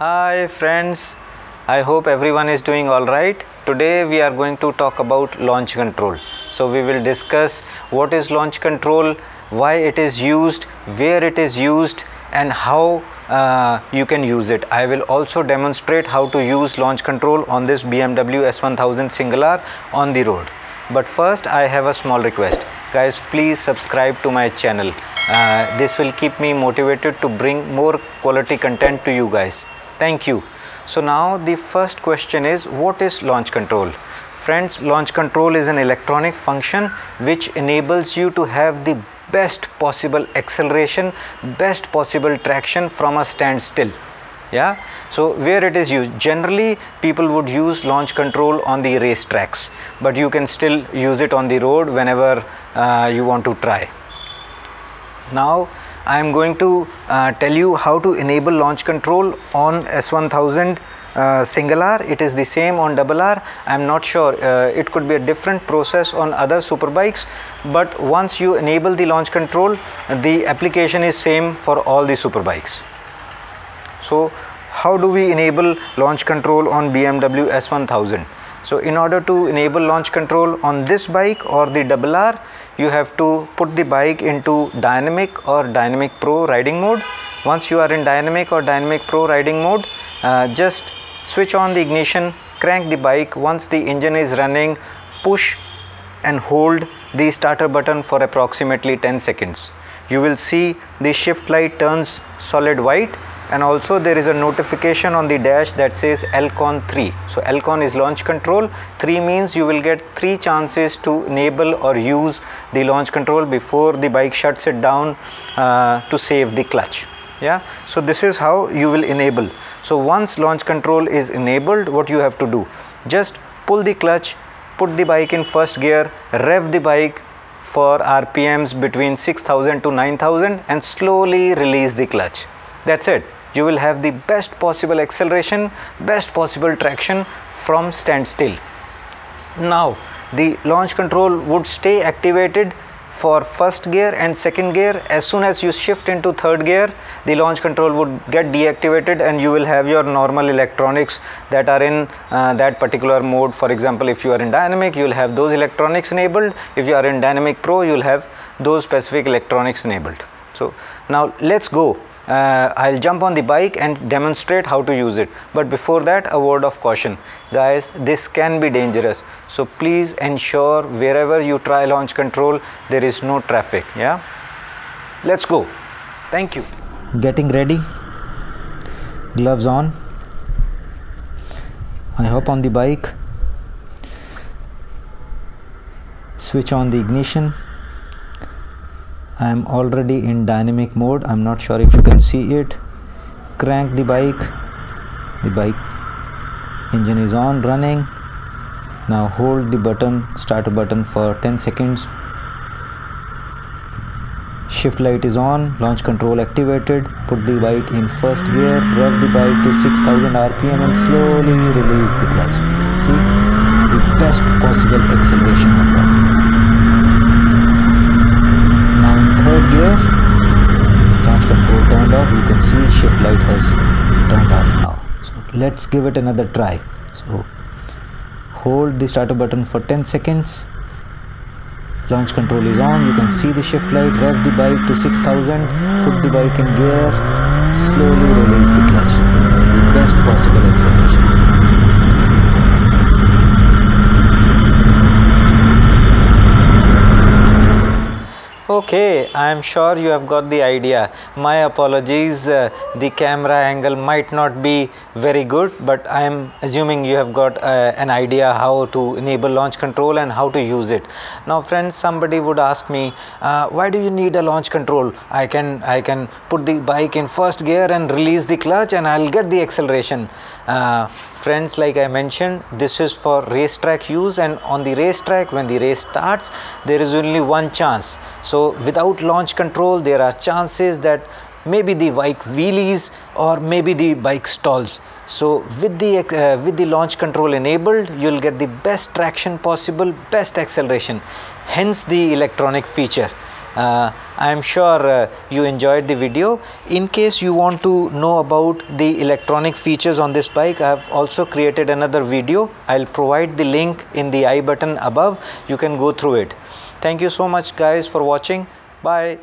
Hi friends, I hope everyone is doing all right. Today we are going to talk about launch control. So we will discuss what is launch control, why it is used, where it is used, and how you can use it. I will also demonstrate how to use launch control on this BMW S1kR on the road. But first I have a small request. Guys, please subscribe to my channel. This will keep me motivated to bring more quality content to you guys. Thank you. So now the first question is, what is launch control? Friends, launch control is an electronic function which enables you to have the best possible acceleration, best possible traction from a standstill. Yeah, so where it is used, generally people would use launch control on the race tracks, but you can still use it on the road whenever you want to try. Now I am going to tell you how to enable launch control on S1kR. It is the same on RR. I am not sure, it could be a different process on other superbikes, but once you enable the launch control, the application is same for all the superbikes. So how do we enable launch control on BMW S1000? So in order to enable launch control on this bike or the RR, you have to put the bike into dynamic or dynamic pro riding mode. Once you are in dynamic or dynamic pro riding mode, just switch on the ignition, crank the bike. Once the engine is running, push and hold the starter button for approximately 10 seconds. You will see the shift light turns solid white, and also there is a notification on the dash that says LCON 3. So LCON is launch control. 3 means you will get 3 chances to enable or use the launch control before the bike shuts it down to save the clutch. Yeah, so this is how you will enable. So once launch control is enabled, what you have to do, just pull the clutch, put the bike in first gear, rev the bike for RPMs between 6000 to 9000 and slowly release the clutch. That's it. You will have the best possible acceleration, best possible traction from standstill. Now the launch control would stay activated for first gear and second gear. As soon as you shift into third gear, the launch control would get deactivated and you will have your normal electronics that are in that particular mode. For example, if you are in dynamic, you will have those electronics enabled. If you are in dynamic pro, you will have those specific electronics enabled. So now let's go. I'll jump on the bike and demonstrate how to use it, but before that, a word of caution. Guys, this can be dangerous, so please ensure wherever you try launch control there is no traffic. Yeah, let's go. Thank you. Getting ready, gloves on. I hop on the bike, switch on the ignition. I am already in dynamic mode. I'm not sure if you can see it. Crank the bike engine is on, running. Now hold the button, starter button for 10 seconds. Shift light is on, launch control activated. Put the bike in first gear, rev the bike to 6000 RPM and slowly release the clutch. See, the best possible acceleration I've got. Third gear, launch control turned off. You can see shift light has turned off now. So let's give it another try. So hold the starter button for 10 seconds. Launch control is on. You can see the shift light. Rev the bike to 6000. Put the bike in gear. Slowly release the clutch. The best possible acceleration. Okay, I am sure you have got the idea. My apologies, the camera angle might not be very good, but I am assuming you have got an idea how to enable launch control and how to use it. Now friends, somebody would ask me, why do you need a launch control? I can put the bike in first gear and release the clutch and I'll get the acceleration. Friends, like I mentioned, this is for racetrack use, and on the racetrack when the race starts there is only one chance. So without launch control there are chances that maybe the bike wheelies or maybe the bike stalls. So with the launch control enabled, you will get the best traction possible, best acceleration, hence the electronic feature. I am sure you enjoyed the video. In case you want to know about the electronic features on this bike, I have also created another video. I'll provide the link in the I button above. You can go through it. Thank you so much guys for watching. Bye.